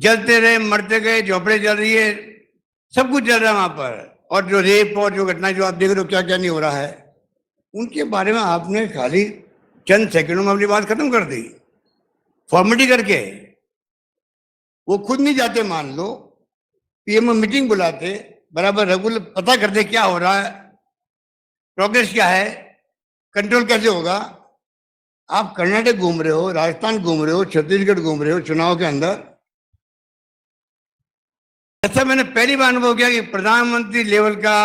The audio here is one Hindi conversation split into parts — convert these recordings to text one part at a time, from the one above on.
जलते रहे, मरते गए, झोपड़े जल रही है, सब कुछ जल रहा है वहां पर। और जो रेप और जो घटना जो आप देख रहे हो क्या क्या नहीं हो रहा है, उनके बारे में आपने खाली चंद सेकंडों में अपनी बात खत्म कर दी फॉर्मेलिटी करके। वो खुद नहीं जाते, मान लो पीएम मीटिंग बुलाते, बराबर रेगुलर पता करते क्या हो रहा है, प्रोग्रेस क्या है, कंट्रोल कैसे होगा। आप कर्नाटक घूम रहे हो, राजस्थान घूम रहे हो, छत्तीसगढ़ घूम रहे हो चुनाव के अंदर। ऐसा मैंने पहली बार अनुभव किया कि प्रधानमंत्री लेवल का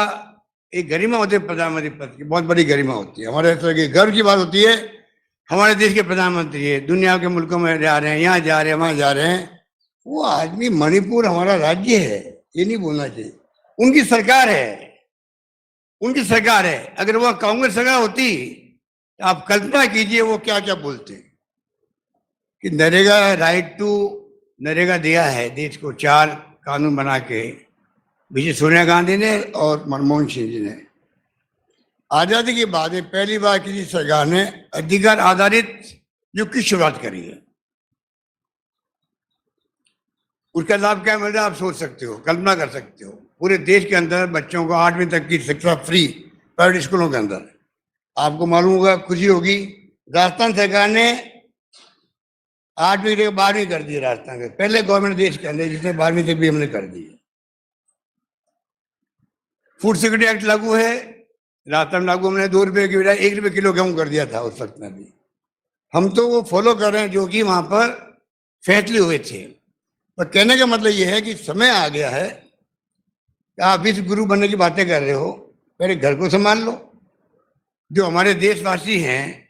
एक गरिमा होती है, प्रधानमंत्री पद की बहुत बड़ी गरिमा होती है। हमारे तरह की गर्व की बात होती है, हमारे देश के प्रधानमंत्री है, दुनिया के मुल्कों में जा रहे हैं, यहाँ जा रहे हैं, वहां जा रहे हैं। वो आदमी, मणिपुर हमारा राज्य है, ये नहीं बोलना चाहिए। उनकी सरकार है, उनकी सरकार है। अगर वह कांग्रेस सरकार होती तो आप कल्पना कीजिए वो क्या क्या बोलते कि नरेगा, राइट टू नरेगा दिया है देश को, 4 कानून बना के विजय सोनिया गांधी ने और मनमोहन सिंह जी ने। आजादी के बाद में पहली बार किसी सरकार ने अधिकार आधारित युग की शुरुआत करी है। उसका लाभ क्या मिल रहा है आप सोच सकते हो, कल्पना कर सकते हो। पूरे देश के अंदर बच्चों को 8वीं तक की शिक्षा फ्री प्राइवेट स्कूलों के अंदर। आपको मालूम होगा, खुशी होगी, राजस्थान सरकार ने 8वीं से 12वीं कर दी। राजस्थान के पहले गवर्नमेंट देश के अंदर जिसने 12वीं तक भी हमने कर दी। फूड सिक्योरिटी एक्ट लागू है, राजस्थान लागू हमने 2 रुपए की बजाय 1 रुपए किलो गेहूं कर दिया था उस वक्त में भी। हम तो वो फॉलो कर रहे हैं जो कि वहां पर फैसले हुए थे। पर कहने का मतलब ये है कि समय आ गया है कि आप इस गुरु बनने की बातें कर रहे हो, पहले घर को संभाल लो। जो हमारे देशवासी हैं,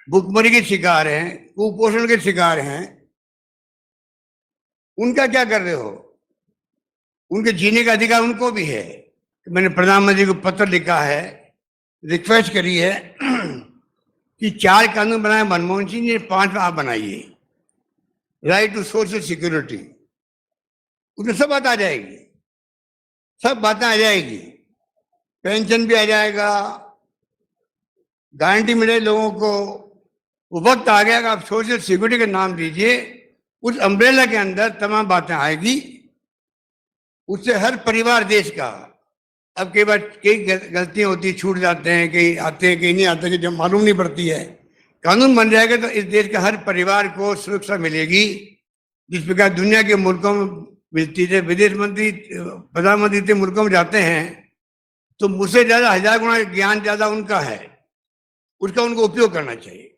भूखमरी के शिकार हैं, कुपोषण के शिकार हैं, उनका क्या कर रहे हो? उनके जीने का अधिकार उनको भी है। मैंने प्रधानमंत्री को पत्र लिखा है, रिक्वेस्ट करी है कि 4 कानून बनाए मनमोहन सिंह जी, 5 आप बनाइए। राइट टू सोशल सिक्योरिटी, उसमें सब बात आ जाएगी, सब बातें आ जाएगी। पेंशन भी आ जाएगा, गारंटी मिले लोगों को। वो वक्त आ गया कि आप सोशल सिक्योरिटी का नाम दीजिए, उस अम्ब्रेला के अंदर तमाम बातें आएगी। उससे हर परिवार देश का, अब कई बार कई गलतियां होती, छूट जाते हैं, कहीं आते हैं, कहीं नहीं आते, कि जब मालूम नहीं पड़ती है। कानून बन जाएगा तो इस देश का हर परिवार को सुरक्षा मिलेगी, जिस प्रकार दुनिया के मुल्कों में मिलती है। विदेश मंत्री, प्रधानमंत्री इतने मुल्कों में जाते हैं तो मुझसे ज्यादा 1000 गुना ज्ञान ज्यादा उनका है, उसका उनको उपयोग करना चाहिए।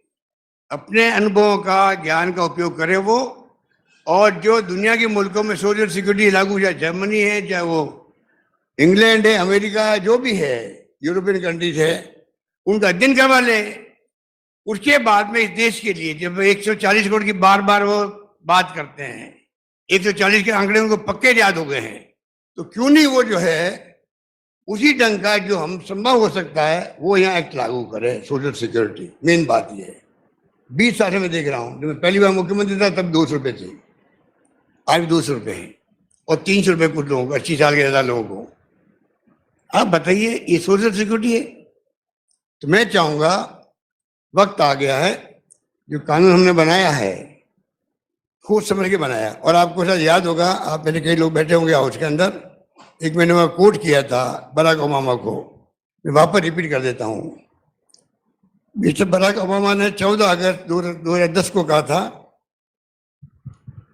अपने अनुभवों का, ज्ञान का उपयोग करें वो। और जो दुनिया के मुल्कों में सोशल सिक्योरिटी लागू, चाहे जर्मनी है, चाहे वो इंग्लैंड है, अमेरिका है, जो भी है, यूरोपियन कंट्रीज है, उनका अध्ययन करवा ले। उसके बाद में इस देश के लिए जब 140 करोड़ की बार बार वो बात करते हैं, 140 के आंकड़े उनको पक्के याद हो गए हैं, तो क्यों नहीं वो जो है उसी ढंग का जो हम संभव हो सकता है वो यहाँ एक्ट लागू करे, सोशल सिक्योरिटी। मेन बात ये है। 20 साल से मैं देख रहा हूँ, जब मैं पहली बार मुख्यमंत्री था तब 200 रुपये थे, आज 200 रुपये हैं, और 300 रुपये कुछ लोगों को, 80 साल के ज़्यादा लोगों को। आप बताइए, ये सोशल सिक्योरिटी है? तो मैं चाहूंगा, वक्त आ गया है, जो कानून हमने बनाया है सोच समझ के बनाया। और आपको शायद याद होगा, आप मेरे कई लोग बैठे होंगे हाउस के अंदर, एक मैंने वहां कोट किया था बराक ओबामा को, मैं वापस रिपीट कर देता हूँ। मिस्टर बराक ओबामा ने 14 अगस्त 2010 को कहा था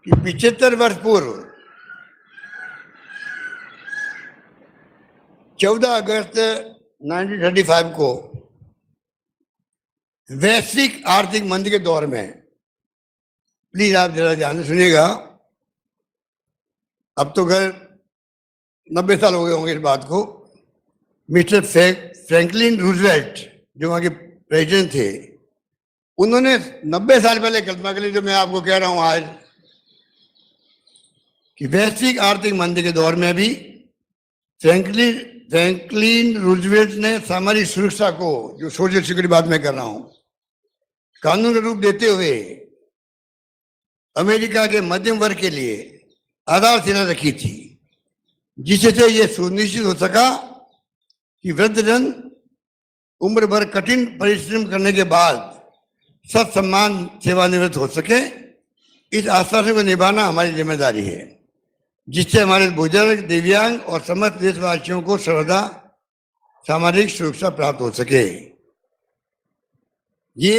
कि 75 वर्ष पूर्व 14 अगस्त 1935 को वैश्विक आर्थिक मंदी के दौर में, प्लीज आप जरा ध्यान से सुनिएगा, अब तो खैर 90 साल हो गए होंगे इस बात को, मिस्टर फ्रैंकलिन रूजवेल्ट जो वहां के प्रेसिडेंट थे, उन्होंने 90 साल पहले कल्पना करी, जो मैं आपको कह रहा हूं आज, कि वैश्विक आर्थिक मंदी के दौर में भी फ्रैंकलिन रूजवेल्ट ने सामाजिक सुरक्षा को, जो सोशल सिक्योरिटी बात मैं कर रहा हूं, कानून रूप देते हुए अमेरिका के मध्यम वर्ग के लिए आधारशिला रखी थी, जिससे यह सुनिश्चित हो सका कि वृद्धजन उम्र भर कठिन परिश्रम करने के बाद सत्सम्मान सेवानिवृत्त हो सके। इस आश्वासन को निभाना हमारी जिम्मेदारी है, जिससे हमारे बुजुर्ग, दिव्यांग और समस्त देशवासियों को सर्वदा सामाजिक सुरक्षा प्राप्त हो सके। ये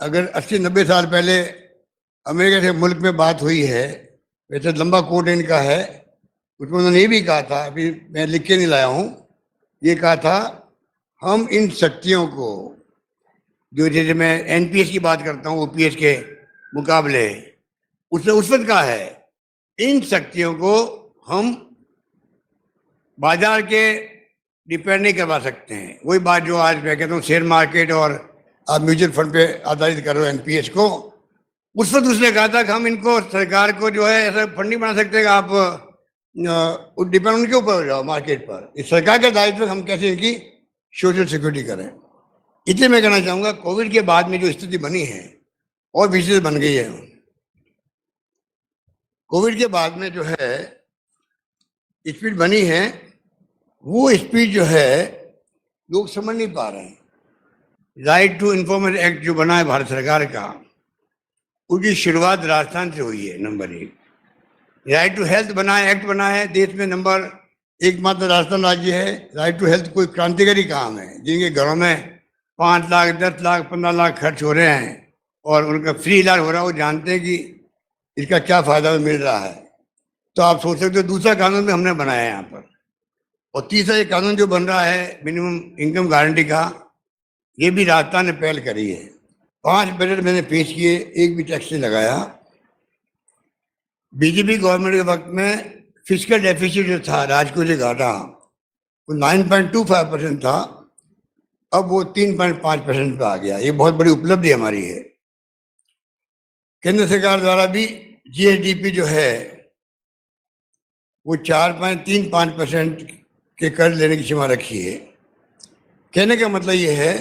अगर 80-90 साल पहले अमेरिका के मुल्क में बात हुई है, वैसे लंबा कोट इनका है, उसमें उन्होंने ये भी कहा था, अभी मैं लिख के नहीं लाया हूँ, ये कहा था हम इन शक्तियों को, जो जैसे मैं एनपीएस की बात करता हूँ ओपीएस के मुकाबले, उसने उस वक्त कहा है इन शक्तियों को हम बाजार के डिपेंड नहीं करवा सकते हैं। वही बात जो आज मैं कहता हूँ शेयर मार्केट और आप म्यूचुअल फंड पे आधारित करो एनपीएस को, उस वक्त उसने कहा था कि हम इनको, सरकार को जो है ऐसा फंड नहीं बना सकते कि आप डिपेंड उनके ऊपर हो जाओ मार्केट पर। इस सरकार के दायित्व हम कैसे इनकी सोशल सिक्योरिटी करें। इसलिए मैं कहना चाहूँगा कोविड के बाद में जो स्थिति बनी है और विशेष बन गई है, कोविड के बाद में जो है स्पीड बनी है, वो स्पीड जो है लोग समझ नहीं पा रहे हैं। राइट टू इन्फॉर्मेशन एक्ट जो बना है भारत सरकार का, उसकी शुरुआत राजस्थान से हुई है। नंबर 1 राइट टू हेल्थ बना है, एक्ट बना है, देश में नंबर 1 मात्र राजस्थान राज्य है। राइट टू हेल्थ कोई क्रांतिकारी काम है, जिनके घरों में 5 लाख 10 लाख 15 लाख खर्च हो रहे हैं और उनका फ्री इलाज हो रहा है, वो जानते हैं कि इसका क्या फायदा मिल रहा है। तो आप सोच सकते हो दूसरा कानून भी हमने बनाया है यहाँ पर। और तीसरा एक कानून जो बन रहा है मिनिमम इनकम गारंटी का, ये भी राजस्थान ने पहल करी है। 5 बजट मैंने पेश किए, एक भी टैक्स नहीं लगाया। बीजेपी गवर्नमेंट के वक्त में फिजिकल डेफिसिट जो था राजकोषीय घाटा, वो 9.25% था, अब वो 3.5% पे आ गया। ये बहुत बड़ी उपलब्धि हमारी है। केंद्र सरकार द्वारा भी जीएसडीपी जो है वो 4.35% के कर्ज लेने की सीमा रखी है। कहने का मतलब ये है,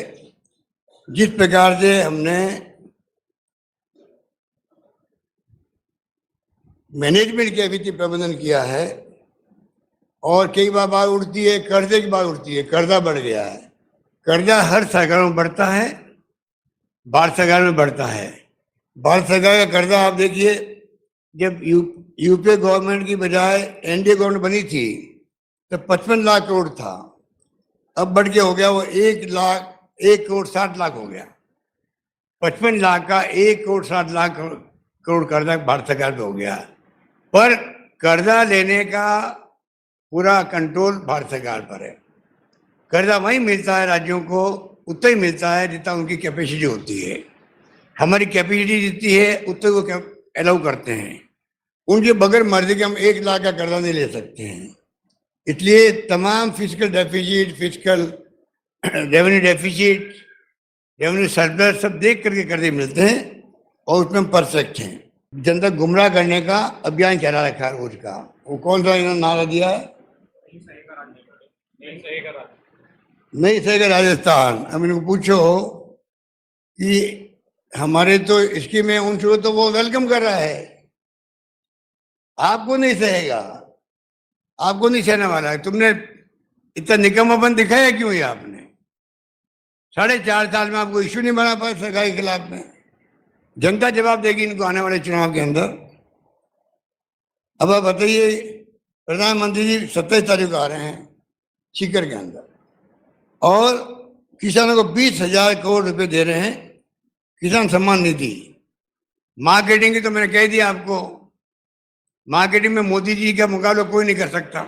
जिस प्रकार से हमने मैनेजमेंट के वित्तीय प्रबंधन किया है, और कई बार बात उठती है कर्जे की बात उठती है, कर्जा बढ़ गया है। कर्जा हर सरकार में बढ़ता है, भारत सरकार में बढ़ता है। भारत सरकार का कर्जा आप देखिए, जब यूपीए गवर्नमेंट की बजाय एनडीए गवर्नमेंट बनी थी तो 55 लाख करोड़ था, अब बढ़ के हो गया वो 1 करोड़ 60 लाख हो गया। 55 लाख का 1 करोड़ 60 लाख करोड़ कर्जा भारत सरकार पे हो गया। पर कर्जा लेने का पूरा कंट्रोल भारत सरकार पर है। कर्जा वहीं मिलता है राज्यों को, उतना ही मिलता है जितना उनकी कैपेसिटी होती है। हमारी कैपेसिटी जितनी है उतने वो अलाउ करते हैं। उनके बगैर मर्जी के हम 1 लाख का कर्जा नहीं ले सकते हैं। इसलिए तमाम physical deficit, physical revenue deficit, revenue surplus सब देख करके कर्जे मिलते हैं और उसमें हम परफेक्ट हैं। जनता गुमराह करने का अभियान चला रखा है उसका। वो कौन सा इन्होंने नारा दिया है, नहीं सही राजस्थान। अब इनको पूछो कि हमारे तो स्कीम में उनको तो वो वेलकम कर रहा है, आपको नहीं सहेगा, आपको नहीं सहने वाला है। तुमने इतना निकम्मापन दिखाया क्यों ये आपने? 4.5 साल में आपको इश्यू नहीं बना पाया सरकार के खिलाफ में। जनता जवाब देगी इनको आने वाले चुनाव के अंदर। अब आप बताइए, प्रधानमंत्री जी 27 तारीख को आ रहे हैं सीकर के अंदर, और किसानों को 20,000 करोड़ रुपए दे रहे हैं किसान सम्मान निधि। मार्केटिंग की तो मैंने कह दिया आपको, मार्केटिंग में मोदी जी का मुकाबला कोई नहीं कर सकता।